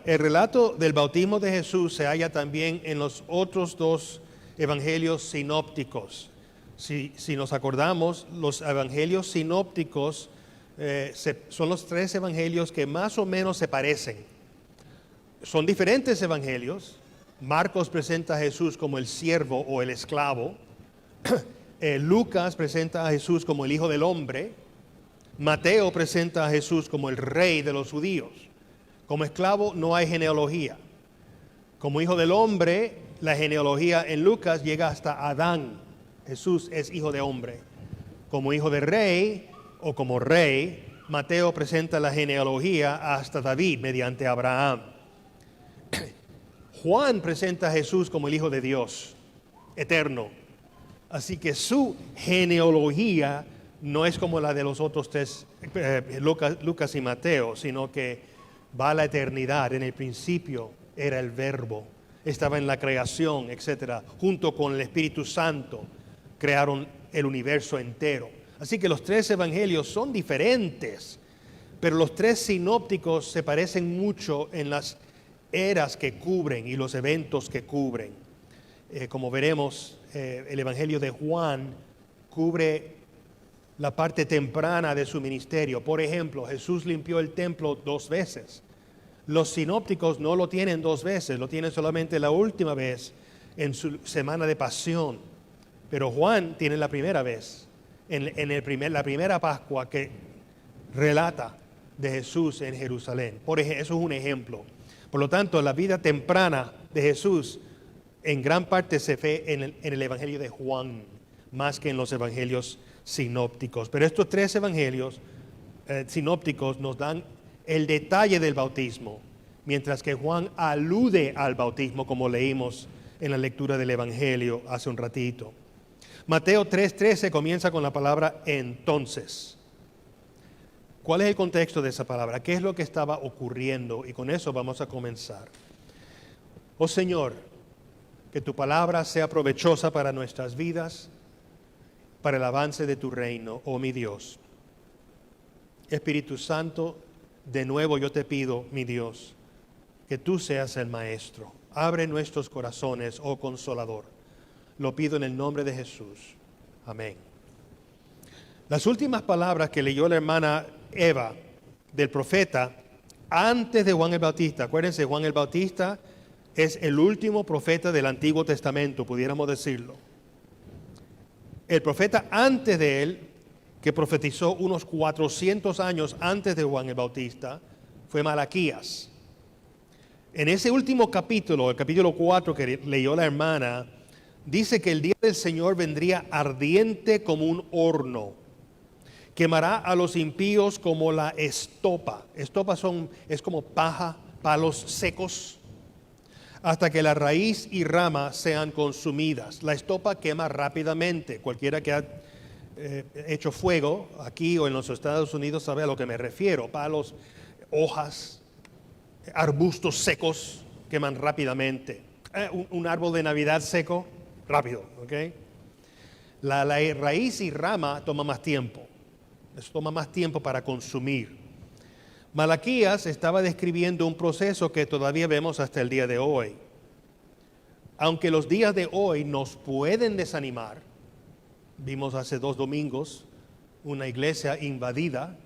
el relato del bautismo de Jesús se halla también en los otros dos evangelios sinópticos. Si nos acordamos, los evangelios sinópticos son los tres evangelios que más o menos se parecen. Son diferentes evangelios. Marcos presenta a Jesús como el siervo o el esclavo. Lucas presenta a Jesús como el Hijo del Hombre. Mateo presenta a Jesús como el Rey de los judíos. Como esclavo no hay genealogía. Como Hijo del Hombre, la genealogía en Lucas llega hasta Adán. Jesús es hijo de hombre. Como hijo de rey o como rey, Mateo presenta la genealogía hasta David mediante Abraham. Juan presenta a Jesús como el Hijo de Dios, eterno. Así que su genealogía no es como la de los otros tres, Lucas y Mateo, sino que va a la eternidad. En el principio era el Verbo, estaba en la creación, etc. Junto con el Espíritu Santo crearon el universo entero. Así que los tres evangelios son diferentes, pero los tres sinópticos se parecen mucho en las eras que cubren y los eventos que cubren. Como veremos, el evangelio de Juan cubre la parte temprana de su ministerio. Por ejemplo, Jesús limpió el templo 2 veces. Los sinópticos no lo tienen 2 veces, lo tienen solamente la última vez en su semana de pasión. Pero Juan tiene la primera vez, la primera Pascua que relata de Jesús en Jerusalén. Eso es un ejemplo. Por lo tanto, la vida temprana de Jesús en gran parte se ve en el Evangelio de Juan, más que en los evangelios sinópticos. Pero estos tres evangelios sinópticos nos dan el detalle del bautismo, mientras que Juan alude al bautismo, como leímos en la lectura del Evangelio hace un ratito. Mateo 3:13 comienza con la palabra entonces. ¿Cuál es el contexto de esa palabra? ¿Qué es lo que estaba ocurriendo? Y con eso vamos a comenzar. Oh Señor, que tu palabra sea provechosa para nuestras vidas, para el avance de tu reino, oh mi Dios. Espíritu Santo, de nuevo yo te pido, mi Dios, que tú seas el Maestro. Abre nuestros corazones, oh Consolador. Lo pido en el nombre de Jesús. Amén. Las últimas palabras que leyó la hermana Eva del profeta antes de Juan el Bautista. Acuérdense, Juan el Bautista es el último profeta del Antiguo Testamento, pudiéramos decirlo. El profeta antes de él, que profetizó unos 400 años antes de Juan el Bautista, fue Malaquías. En ese último capítulo, el capítulo 4 que leyó la hermana, dice que el día del Señor vendría ardiente como un horno. Quemará a los impíos como la estopa. Estopa es como paja, palos secos, hasta que la raíz y rama sean consumidas. La estopa quema rápidamente. Cualquiera que ha hecho fuego aquí o en los Estados Unidos sabe a lo que me refiero. Palos, hojas, arbustos secos queman rápidamente. Un árbol de Navidad seco, rápido, ¿ok? La raíz y rama toma más tiempo. Eso toma más tiempo para consumir. Malaquías estaba describiendo un proceso que todavía vemos hasta el día de hoy. Aunque los días de hoy nos pueden desanimar, vimos hace 2 domingos una iglesia invadida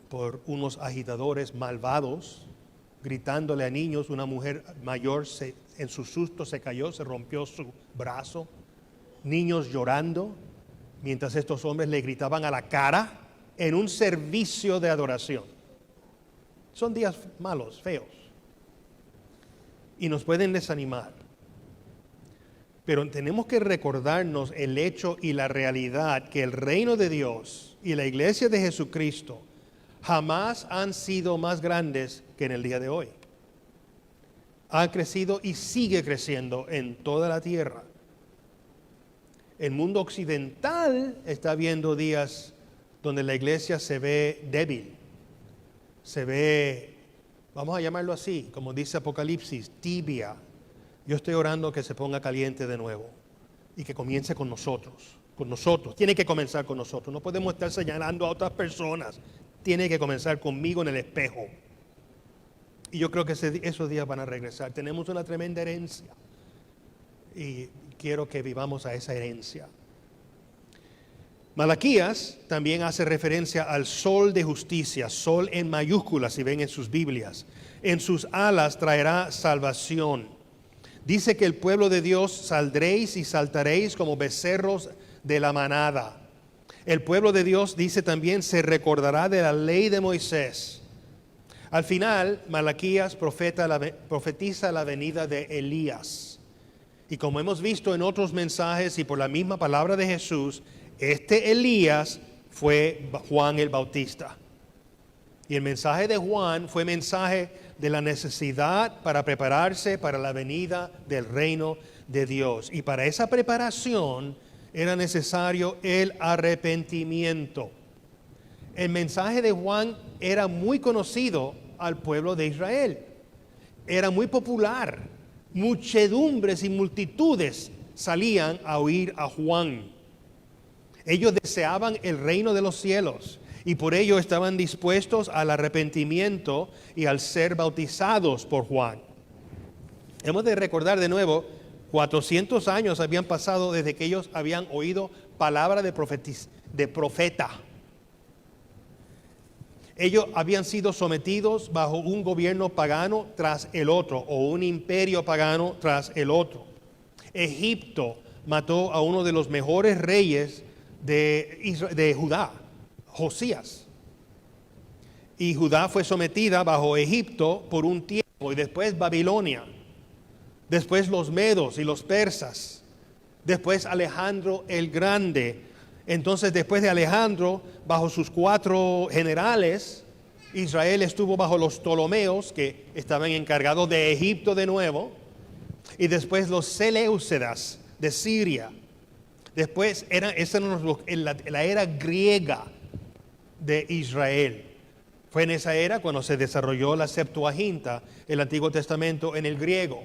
por unos agitadores malvados, gritándole a niños. Una mujer mayor en su susto se cayó, se rompió su brazo. Niños llorando, mientras estos hombres le gritaban a la cara en un servicio de adoración. Son días malos, feos, y nos pueden desanimar. Pero tenemos que recordarnos el hecho y la realidad que el reino de Dios y la iglesia de Jesucristo jamás han sido más grandes que en el día de hoy. Han crecido y sigue creciendo en toda la tierra. El mundo occidental está viendo días donde la iglesia se ve débil, se ve, vamos a llamarlo así, como dice Apocalipsis, tibia. Yo estoy orando que se ponga caliente de nuevo y que comience con nosotros. Tiene que comenzar con nosotros. No podemos estar señalando a otras personas. Tiene que comenzar conmigo en el espejo. Y yo creo que esos días van a regresar. Tenemos una tremenda herencia. Y quiero que vivamos a esa herencia. Malaquías también hace referencia al sol de justicia, sol en mayúsculas, si ven en sus Biblias. En sus alas traerá salvación. Dice que el pueblo de Dios saldréis y saltaréis como becerros de la manada. El pueblo de Dios, dice también, se recordará de la ley de Moisés. Al final, Malaquías profetiza la venida de Elías. Y como hemos visto en otros mensajes y por la misma palabra de Jesús, este Elías fue Juan el Bautista. Y el mensaje de Juan fue mensaje de la necesidad para prepararse para la venida del reino de Dios. Y para esa preparación era necesario el arrepentimiento. El mensaje de Juan era muy conocido al pueblo de Israel. Era muy popular. Muchedumbres y multitudes salían a oír a Juan. Ellos deseaban el reino de los cielos y por ello estaban dispuestos al arrepentimiento y al ser bautizados por Juan. Hemos de recordar de nuevo, 400 años habían pasado desde que ellos habían oído palabra de profeta. Ellos habían sido sometidos bajo un gobierno pagano tras el otro, o un imperio pagano tras el otro. Egipto mató a uno de los mejores reyes de Judá, Josías. Y Judá fue sometida bajo Egipto por un tiempo, y después Babilonia, después los medos y los persas, después Alejandro el Grande. Entonces, después de Alejandro, bajo sus 4 generales, Israel estuvo bajo los Ptolomeos, que estaban encargados de Egipto de nuevo, y después los Seleucidas de Siria. Después esa la era griega de Israel. Fue en esa era cuando se desarrolló la Septuaginta, el Antiguo Testamento en el griego.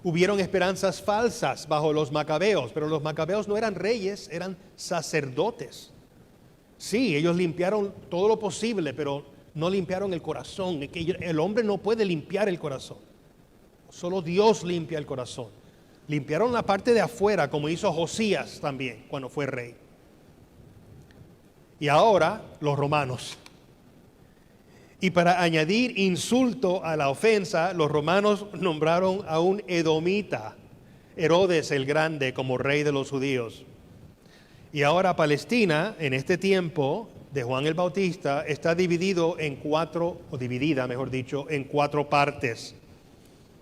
Hubieron esperanzas falsas bajo los macabeos, pero los macabeos no eran reyes, eran sacerdotes. Sí, ellos limpiaron todo lo posible, pero no limpiaron el corazón. El hombre no puede limpiar el corazón. Solo Dios limpia el corazón. Limpiaron la parte de afuera, como hizo Josías también cuando fue rey. Y ahora los romanos. Y para añadir insulto a la ofensa, los romanos nombraron a un edomita, Herodes el Grande, como rey de los judíos. Y ahora Palestina, en este tiempo de Juan el Bautista, está dividido en 4, o dividida, mejor dicho, en 4 partes.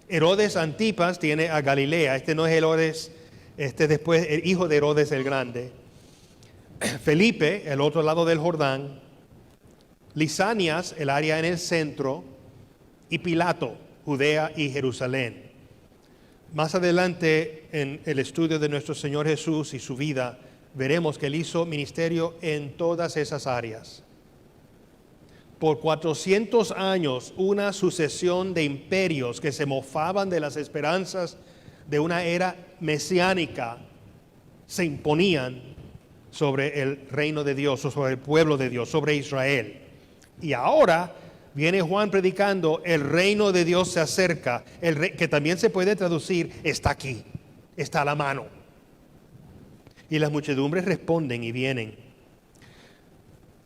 Herodes Antipas tiene a Galilea. Este no es Herodes, después el hijo de Herodes el Grande. Felipe, el otro lado del Jordán. Lisanias, el área en el centro. Y Pilato, Judea y Jerusalén. Más adelante en el estudio de nuestro Señor Jesús y su vida, veremos que él hizo ministerio en todas esas áreas. Por 400 años, una sucesión de imperios que se mofaban de las esperanzas de una era mesiánica se imponían sobre el reino de Dios, o sobre el pueblo de Dios, sobre Israel. Y ahora viene Juan predicando, el reino de Dios se acerca, que también se puede traducir, está aquí, está a la mano. Y las muchedumbres responden y vienen.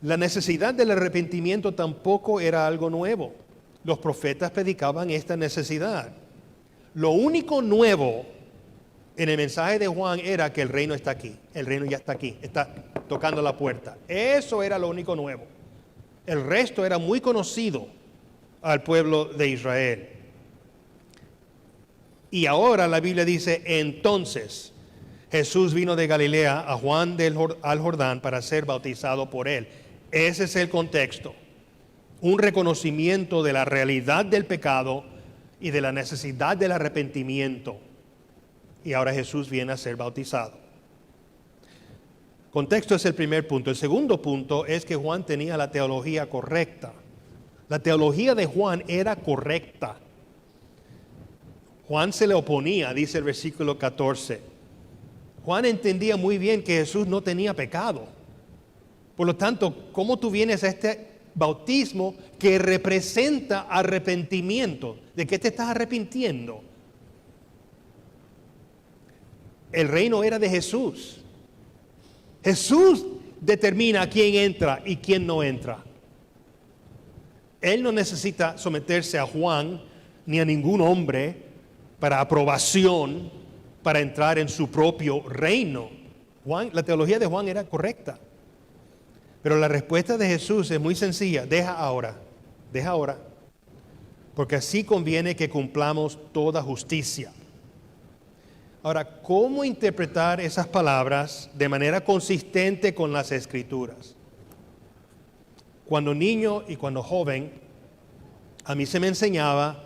La necesidad del arrepentimiento tampoco era algo nuevo. Los profetas predicaban esta necesidad. Lo único nuevo en el mensaje de Juan era que el reino está aquí. El reino ya está aquí, está tocando la puerta. Eso era lo único nuevo. El resto era muy conocido al pueblo de Israel. Y ahora la Biblia dice, entonces Jesús vino de Galilea a Juan al Jordán para ser bautizado por él. Ese es el contexto. Un reconocimiento de la realidad del pecado y de la necesidad del arrepentimiento. Y ahora Jesús viene a ser bautizado. Contexto es el primer punto. El segundo punto es que Juan tenía la teología correcta. La teología de Juan era correcta. Juan se le oponía, dice el versículo 14. Juan entendía muy bien que Jesús no tenía pecado. Por lo tanto, ¿cómo tú vienes a este bautismo que representa arrepentimiento. ¿De qué te estás arrepintiendo? El reino era de Jesús. Jesús determina quién entra y quién no entra. Él no necesita someterse a Juan ni a ningún hombre para aprobación para entrar en su propio reino. La teología de Juan era correcta. Pero la respuesta de Jesús es muy sencilla. Deja ahora. Porque así conviene que cumplamos toda justicia. Ahora, ¿cómo interpretar esas palabras de manera consistente con las Escrituras? Cuando niño y cuando joven, a mí se me enseñaba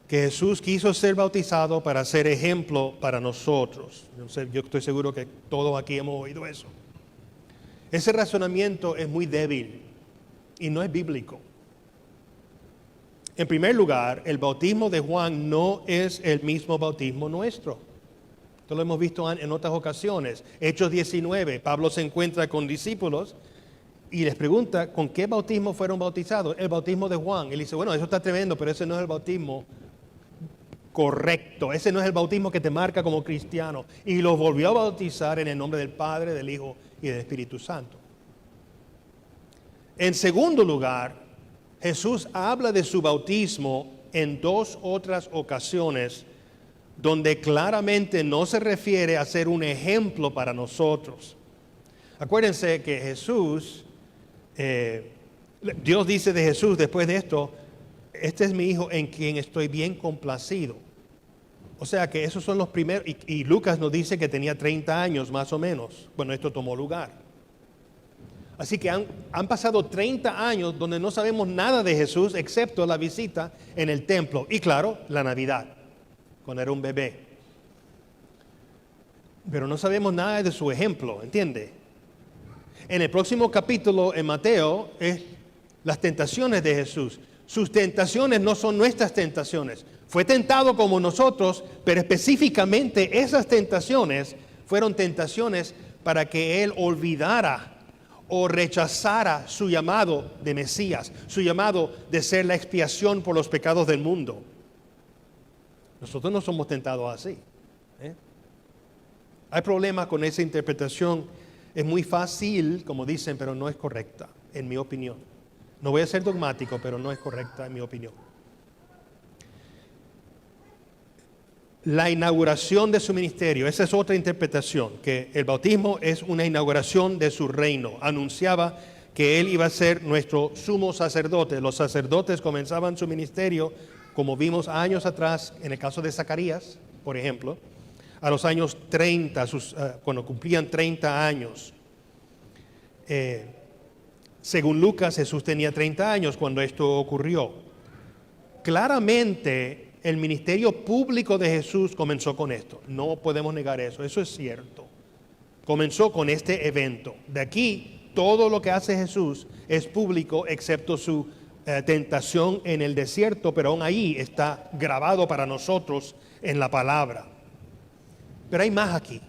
que Jesús quiso ser bautizado para ser ejemplo para nosotros. Yo estoy seguro que todos aquí hemos oído eso. Ese razonamiento es muy débil y no es bíblico. En primer lugar, el bautismo de Juan no es el mismo bautismo nuestro. Esto lo hemos visto en otras ocasiones. Hechos 19, Pablo se encuentra con discípulos y les pregunta, ¿con qué bautismo fueron bautizados? El bautismo de Juan. Él dice, bueno, eso está tremendo, pero ese no es el bautismo correcto. Ese no es el bautismo que te marca como cristiano. Y los volvió a bautizar en el nombre del Padre, del Hijo y del Espíritu Santo. En segundo lugar, Jesús habla de su bautismo en dos otras ocasiones donde claramente no se refiere a ser un ejemplo para nosotros. Acuérdense que Jesús, Dios dice de Jesús después de esto, este es mi Hijo en quien estoy bien complacido. O sea que esos son los primeros, y Lucas nos dice que tenía 30 años más o menos cuando esto tomó lugar. Así que han pasado 30 años donde no sabemos nada de Jesús excepto la visita en el templo y claro, la Navidad, cuando era un bebé. Pero no sabemos nada de su ejemplo, ¿entiende? En el próximo capítulo en Mateo es las tentaciones de Jesús. Sus tentaciones no son nuestras tentaciones. Fue tentado como nosotros, pero específicamente esas tentaciones fueron tentaciones para que Él olvidara o rechazara su llamado de Mesías, su llamado de ser la expiación por los pecados del mundo. Nosotros no somos tentados así. Hay problemas con esa interpretación. Es muy fácil, como dicen, pero no es correcta, en mi opinión. No voy a ser dogmático, pero no es correcta en mi opinión. La inauguración de su ministerio, esa es otra interpretación, que el bautismo es una inauguración de su reino. Anunciaba que Él iba a ser nuestro sumo sacerdote. Los sacerdotes comenzaban su ministerio, como vimos años atrás, en el caso de Zacarías, por ejemplo, a los años 30, cuando cumplían 30 años. Según Lucas, Jesús tenía 30 años cuando esto ocurrió. Claramente, el ministerio público de Jesús comenzó con esto. No podemos negar eso, eso es cierto. Comenzó con este evento. De aquí, todo lo que hace Jesús es público, excepto su tentación en el desierto, pero aún ahí está grabado para nosotros en la palabra. Pero hay más aquí.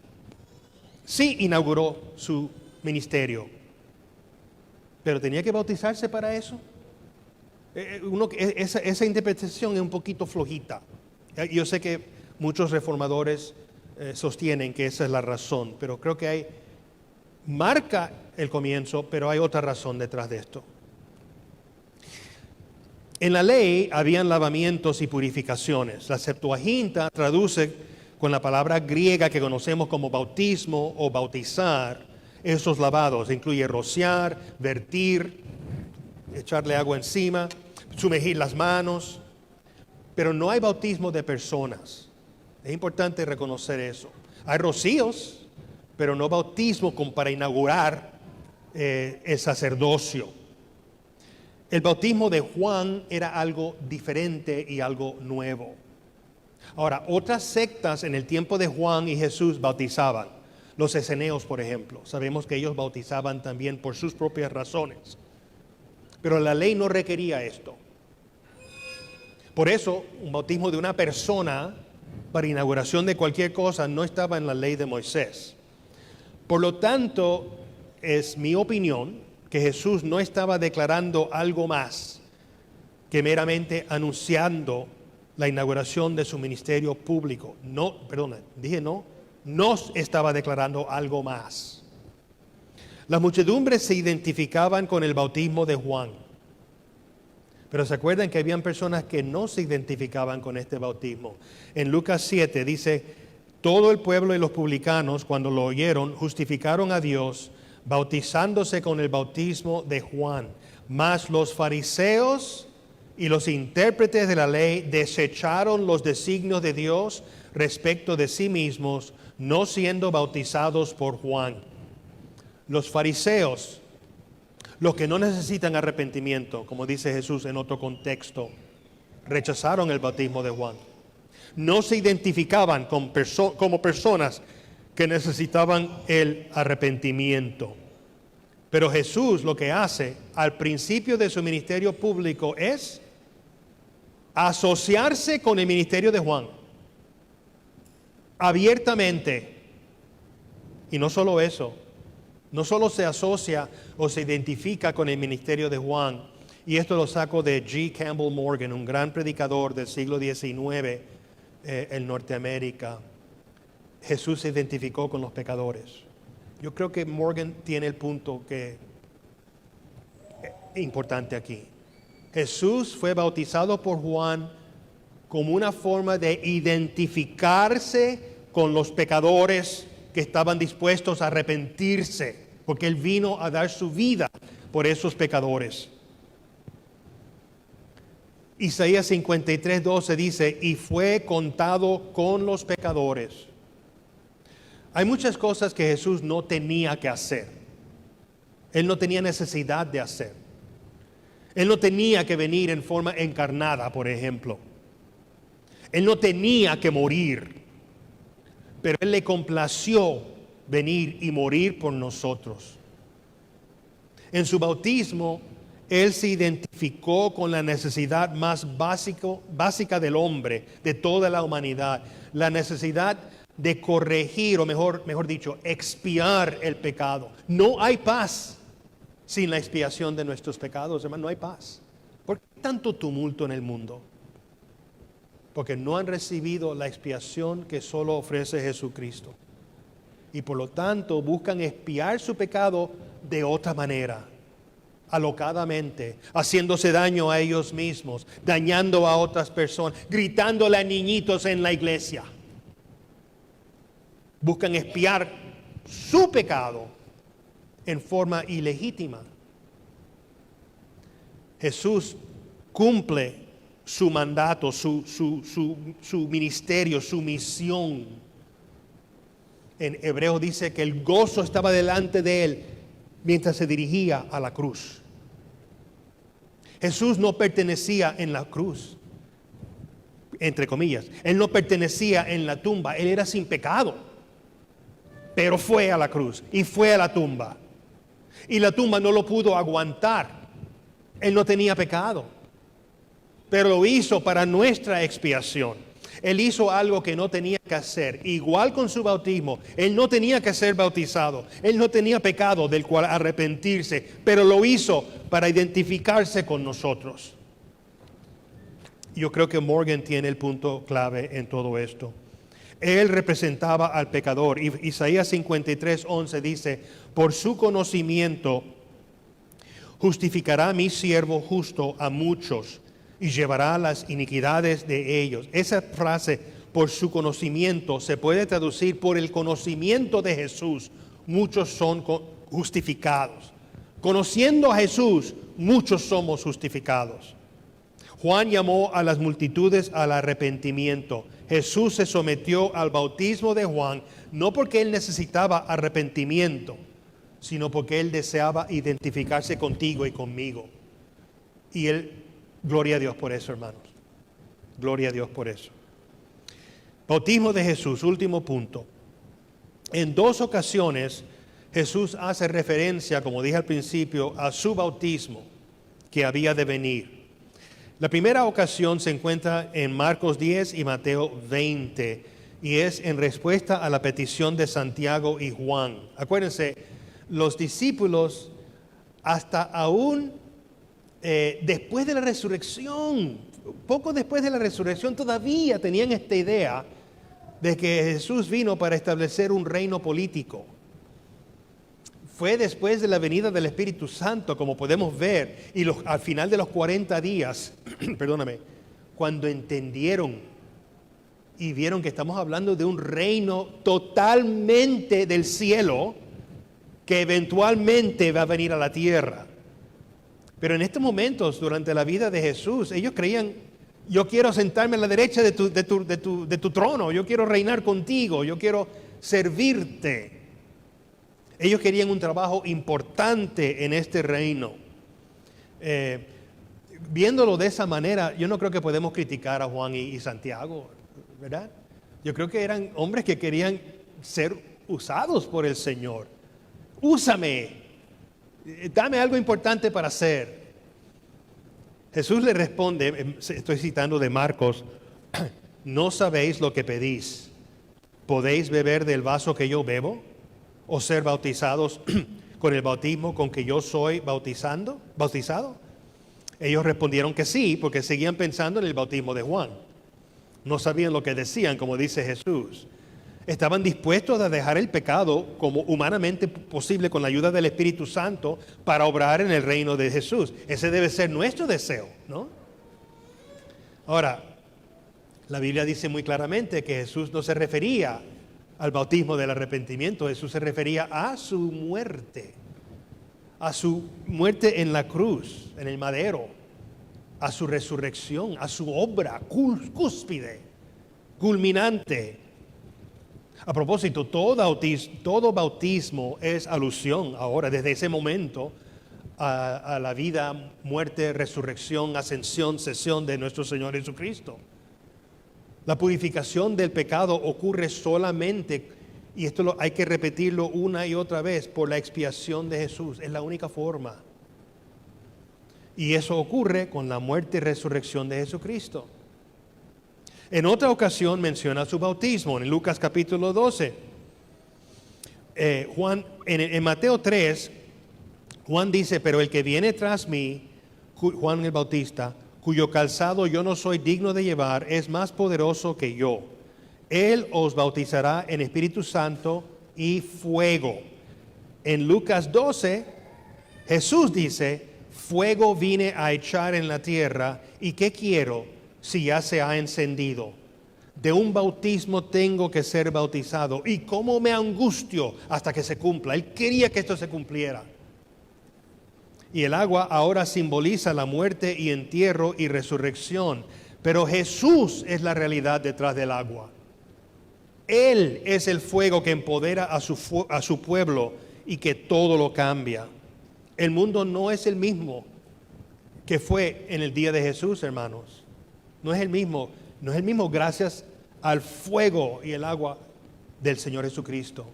Sí inauguró su ministerio, pero tenía que bautizarse para eso. Esa interpretación es un poquito flojita. Yo sé que muchos reformadores sostienen que esa es la razón, pero creo que marca el comienzo, pero hay otra razón detrás de esto. En la ley habían lavamientos y purificaciones. La Septuaginta traduce con la palabra griega que conocemos como bautismo o bautizar esos lavados. Incluye rociar, vertir, echarle agua encima, sumergir las manos. Pero no hay bautismo de personas. Es importante reconocer eso. Hay rocíos, pero no bautismo como para inaugurar el sacerdocio. El bautismo de Juan era algo diferente y algo nuevo. Ahora, otras sectas en el tiempo de Juan y Jesús bautizaban. Los esseneos, por ejemplo. Sabemos que ellos bautizaban también por sus propias razones. Pero la ley no requería esto. Por eso, un bautismo de una persona para inauguración de cualquier cosa no estaba en la ley de Moisés. Por lo tanto, es mi opinión que Jesús no estaba declarando algo más que meramente anunciando la inauguración de su ministerio público. No estaba declarando algo más. Las muchedumbres se identificaban con el bautismo de Juan. Pero se acuerdan que habían personas que no se identificaban con este bautismo. En Lucas 7 dice, todo el pueblo y los publicanos, cuando lo oyeron, justificaron a Dios, bautizándose con el bautismo de Juan. Mas los fariseos y los intérpretes de la ley desecharon los designios de Dios respecto de sí mismos, no siendo bautizados por Juan. Los fariseos, los que no necesitan arrepentimiento, como dice Jesús en otro contexto, rechazaron el bautismo de Juan. No se identificaban como personas que necesitaban el arrepentimiento. Pero Jesús lo que hace al principio de su ministerio público es asociarse con el ministerio de Juan. Abiertamente. Y no solo eso. No solo se asocia o se identifica con el ministerio de Juan, y esto lo saco de G. Campbell Morgan, un gran predicador del siglo XIX en Norteamérica. Jesús se identificó con los pecadores. Yo creo que Morgan tiene el punto que es importante aquí. Jesús fue bautizado por Juan como una forma de identificarse con los pecadores que estaban dispuestos a arrepentirse, porque Él vino a dar su vida por esos pecadores. Isaías 53:12 dice, y fue contado con los pecadores. Hay muchas cosas que Jesús no tenía que hacer. Él no tenía necesidad de hacer. Él no tenía que venir en forma encarnada, por ejemplo. Él no tenía que morir. Pero Él le complació venir y morir por nosotros. En su bautismo, Él se identificó con la necesidad más básica del hombre, de toda la humanidad. La necesidad de corregir, o mejor dicho, expiar el pecado. No hay paz sin la expiación de nuestros pecados, hermano, no hay paz. ¿Por qué tanto tumulto en el mundo? Porque no han recibido la expiación que solo ofrece Jesucristo. Y por lo tanto buscan expiar su pecado de otra manera, alocadamente, haciéndose daño a ellos mismos, dañando a otras personas, gritándole a niñitos en la iglesia. Buscan expiar su pecado en forma ilegítima. Jesús cumple su mandato, su ministerio, su misión. En Hebreo dice que el gozo estaba delante de Él mientras se dirigía a la cruz. Jesús no pertenecía en la cruz, entre comillas. Él no pertenecía en la tumba, Él era sin pecado. Pero fue a la cruz y fue a la tumba. Y la tumba no lo pudo aguantar. Él no tenía pecado. Pero lo hizo para nuestra expiación. Él hizo algo que no tenía que hacer. Igual con su bautismo. Él no tenía que ser bautizado. Él no tenía pecado del cual arrepentirse. Pero lo hizo para identificarse con nosotros. Yo creo que Morgan tiene el punto clave en todo esto. Él representaba al pecador. Isaías 53:11 dice, por su conocimiento justificará mi siervo justo a muchos y llevará las iniquidades de ellos. Esa frase, por su conocimiento, se puede traducir por el conocimiento de Jesús. Muchos son justificados. Conociendo a Jesús, muchos somos justificados. Juan llamó a las multitudes al arrepentimiento. Jesús se sometió al bautismo de Juan, no porque Él necesitaba arrepentimiento, sino porque Él deseaba identificarse contigo y conmigo. Y Él, gloria a Dios por eso, hermanos. Gloria a Dios por eso. Bautismo de Jesús, último punto. En 2 ocasiones Jesús hace referencia, como dije al principio, a su bautismo que había de venir. La primera ocasión se encuentra en Marcos 10 y Mateo 20 y es en respuesta a la petición de Santiago y Juan. Acuérdense, los discípulos hasta aún después de la resurrección, poco después de la resurrección, todavía tenían esta idea de que Jesús vino para establecer un reino político. Fue después de la venida del Espíritu Santo, como podemos ver, y al final de los 40 días, perdóname, cuando entendieron y vieron que estamos hablando de un reino totalmente del cielo, que eventualmente va a venir a la tierra. Pero en estos momentos, durante la vida de Jesús, ellos creían, yo quiero sentarme a la derecha de tu trono, yo quiero reinar contigo, yo quiero servirte. Ellos querían un trabajo importante en este reino. Viéndolo de esa manera, yo no creo que podemos criticar a Juan y Santiago, ¿verdad? Yo creo que eran hombres que querían ser usados por el Señor. Úsame, dame algo importante para hacer. Jesús le responde, estoy citando de Marcos, ¿no sabéis lo que pedís? ¿Podéis beber del vaso que yo bebo? ¿O ser bautizados con el bautismo con que yo soy bautizado? Ellos respondieron que sí, porque seguían pensando en el bautismo de Juan. No sabían lo que decían, como dice Jesús. Estaban dispuestos a dejar el pecado como humanamente posible con la ayuda del Espíritu Santo para obrar en el reino de Jesús. Ese debe ser nuestro deseo, ¿no? Ahora, la Biblia dice muy claramente que Jesús no se refería al bautismo del arrepentimiento. Jesús se refería a su muerte en la cruz, en el madero, a su resurrección, a su obra cúspide, culminante. A propósito, todo bautismo es alusión ahora, desde ese momento, a la vida, muerte, resurrección, ascensión, cesión de nuestro Señor Jesucristo. La purificación del pecado ocurre solamente, y esto hay que repetirlo una y otra vez, por la expiación de Jesús. Es la única forma. Y eso ocurre con la muerte y resurrección de Jesucristo. En otra ocasión menciona su bautismo, en Lucas capítulo 12. En Mateo 3, Juan dice, pero el que viene tras mí, Juan el Bautista, cuyo calzado yo no soy digno de llevar, es más poderoso que yo. Él os bautizará en Espíritu Santo y fuego. En Lucas 12, Jesús dice, fuego vine a echar en la tierra, ¿y qué quiero si ya se ha encendido? De un bautismo tengo que ser bautizado, y cómo me angustio hasta que se cumpla. Él quería que esto se cumpliera. Y el agua ahora simboliza la muerte y entierro y resurrección, pero Jesús es la realidad detrás del agua. Él es el fuego que empodera a su pueblo y que todo lo cambia. El mundo no es el mismo que fue en el día de Jesús, hermanos. No es el mismo gracias al fuego y el agua del Señor Jesucristo.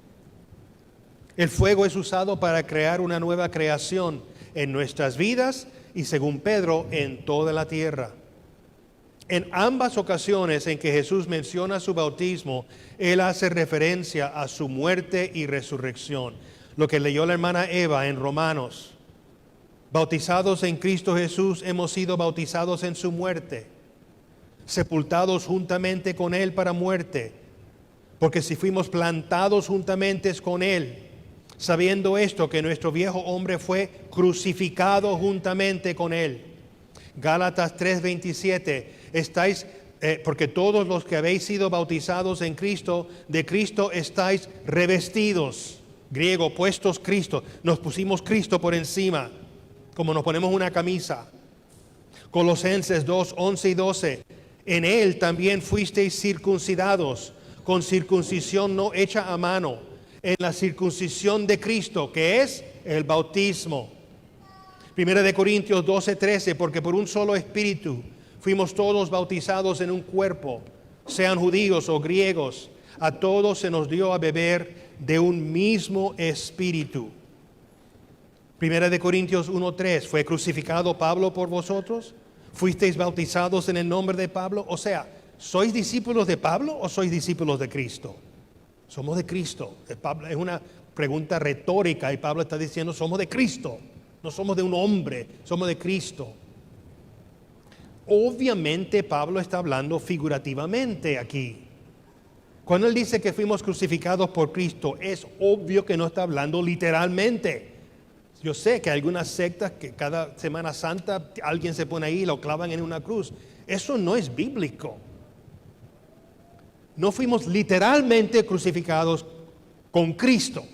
El fuego es usado para crear una nueva creación en nuestras vidas y, según Pedro, en toda la tierra. En ambas ocasiones en que Jesús menciona su bautismo, Él hace referencia a su muerte y resurrección. Lo que leyó la hermana Eva en Romanos. Bautizados en Cristo Jesús, hemos sido bautizados en su muerte, sepultados juntamente con Él para muerte, porque si fuimos plantados juntamente con Él, sabiendo esto, que nuestro viejo hombre fue crucificado juntamente con Él. Gálatas 3:27, porque todos los que habéis sido bautizados en Cristo, de Cristo estáis revestidos. Griego, puestos Cristo, nos pusimos Cristo por encima, como nos ponemos una camisa. Colosenses 2:11 y 12, en Él también fuisteis circuncidados, con circuncisión no hecha a mano, en la circuncisión de Cristo, que es el bautismo. Primera de Corintios 12:13, porque por un solo espíritu fuimos todos bautizados en un cuerpo, sean judíos o griegos, a todos se nos dio a beber de un mismo espíritu. Primera de Corintios 1:3, ¿fue crucificado Pablo por vosotros? ¿Fuisteis bautizados en el nombre de Pablo? O sea, ¿sois discípulos de Pablo o sois discípulos de Cristo? Somos de Cristo. Es una pregunta retórica y Pablo está diciendo, somos de Cristo. No somos de un hombre, somos de Cristo. Obviamente Pablo está hablando figurativamente aquí. Cuando él dice que fuimos crucificados por Cristo, es obvio que no está hablando literalmente. Yo sé que hay algunas sectas que cada Semana Santa alguien se pone ahí y lo clavan en una cruz. Eso no es bíblico. No fuimos literalmente crucificados con Cristo,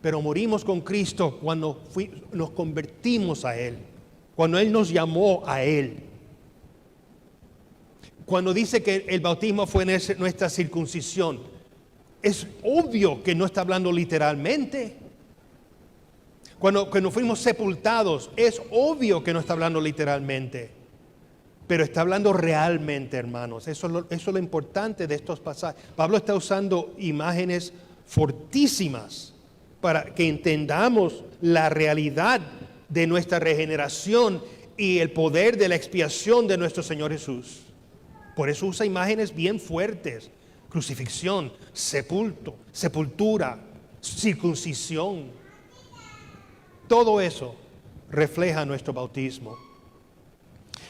pero morimos con Cristo cuando nos convertimos a Él, cuando Él nos llamó a Él. Cuando dice que el bautismo fue nuestra circuncisión, es obvio que no está hablando literalmente. Cuando fuimos sepultados, es obvio que no está hablando literalmente, pero está hablando realmente, hermanos. Eso es lo importante de estos pasajes. Pablo está usando imágenes fortísimas para que entendamos la realidad de nuestra regeneración y el poder de la expiación de nuestro Señor Jesús. Por eso usa imágenes bien fuertes: crucifixión, sepultura, circuncisión. Todo eso refleja nuestro bautismo.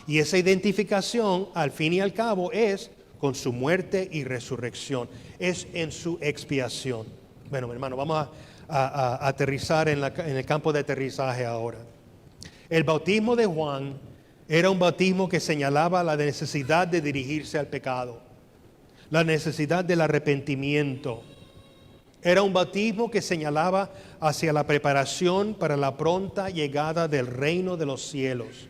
Y esa identificación, al fin y al cabo, es con su muerte y resurrección. Es en su expiación. Bueno, mi hermano, vamos a aterrizar en el campo de aterrizaje ahora. El bautismo de Juan era un bautismo que señalaba la necesidad de dirigirse al pecado, la necesidad del arrepentimiento. Era un bautismo que señalaba hacia la preparación para la pronta llegada del reino de los cielos.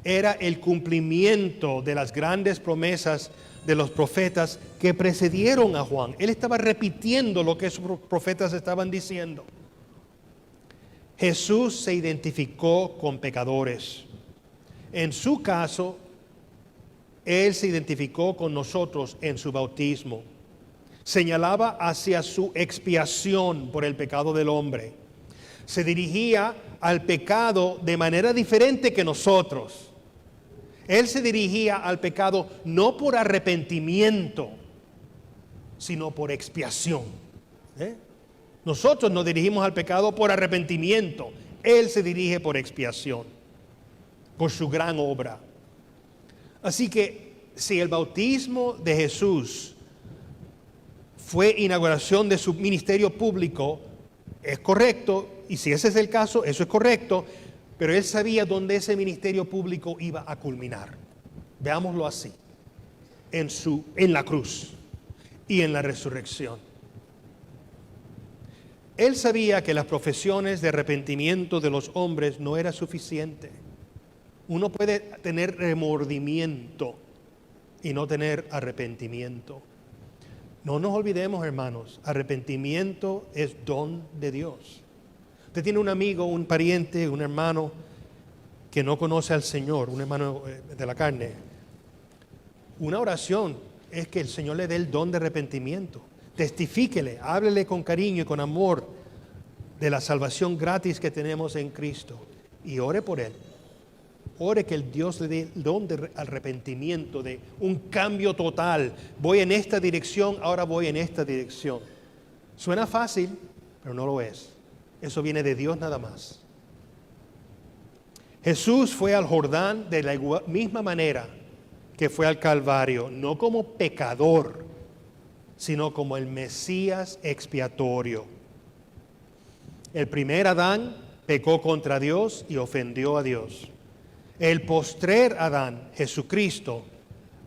Era el cumplimiento de las grandes promesas de los profetas que precedieron a Juan. Él estaba repitiendo lo que esos profetas estaban diciendo. Jesús se identificó con pecadores. En su caso, Él se identificó con nosotros en su bautismo. Señalaba hacia su expiación por el pecado del hombre. Se dirigía al pecado de manera diferente que nosotros. Él se dirigía al pecado no por arrepentimiento, sino por expiación. Nosotros nos dirigimos al pecado por arrepentimiento. Él se dirige por expiación, por su gran obra. Así que si el bautismo de Jesús fue inauguración de su ministerio público, es correcto, y si ese es el caso, eso es correcto, pero él sabía dónde ese ministerio público iba a culminar. Veámoslo así: en la cruz y en la resurrección. Él sabía que las profesiones de arrepentimiento de los hombres no era suficiente. Uno puede tener remordimiento y no tener arrepentimiento. No nos olvidemos, hermanos, arrepentimiento es don de Dios. Usted tiene un amigo, un pariente, un hermano que no conoce al Señor, un hermano de la carne. Una oración es que el Señor le dé el don de arrepentimiento. Testifíquele, háblele con cariño y con amor de la salvación gratis que tenemos en Cristo y ore por él. Ore que el Dios le dé el don de arrepentimiento, de un cambio total. Voy en esta dirección, ahora voy en esta dirección. Suena fácil, pero no lo es. Eso viene de Dios nada más. Jesús fue al Jordán de la misma manera que fue al Calvario, no como pecador, sino como el Mesías expiatorio. El primer Adán pecó contra Dios y ofendió a Dios. El postrer Adán, Jesucristo,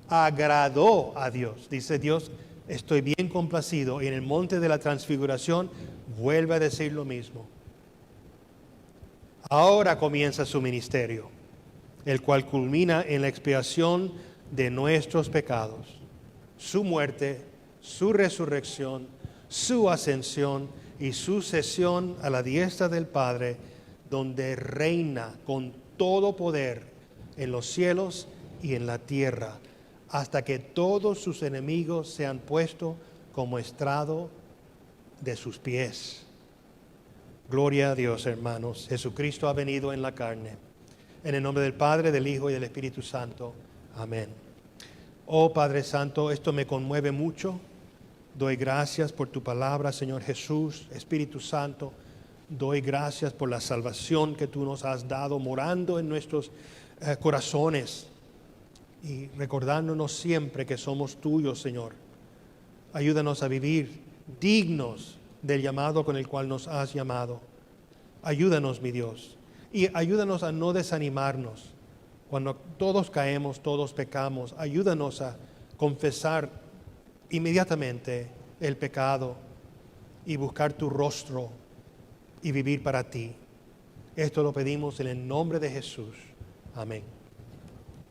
agradó a Dios. Dice Dios: estoy bien complacido. Y en el monte de la transfiguración vuelve a decir lo mismo. Ahora comienza su ministerio, el cual culmina en la expiación de nuestros pecados, su muerte, su resurrección, su ascensión y su sesión a la diestra del Padre, donde reina con todo poder en los cielos y en la tierra, hasta que todos sus enemigos sean puestos como estrado de sus pies. Gloria a Dios, hermanos. Jesucristo ha venido en la carne. En el nombre del Padre, del Hijo y del Espíritu Santo. Amén. Oh Padre Santo, esto me conmueve mucho. Doy gracias por tu palabra, Señor Jesús, Espíritu Santo. Doy gracias por la salvación que tú nos has dado, morando en nuestros corazones y recordándonos siempre que somos tuyos, Señor. Ayúdanos a vivir dignos del llamado con el cual nos has llamado. Ayúdanos, mi Dios, y ayúdanos a no desanimarnos. Cuando todos caemos, todos pecamos, ayúdanos a confesar inmediatamente el pecado y buscar tu rostro y vivir para ti. Esto lo pedimos en el nombre de Jesús. Amén.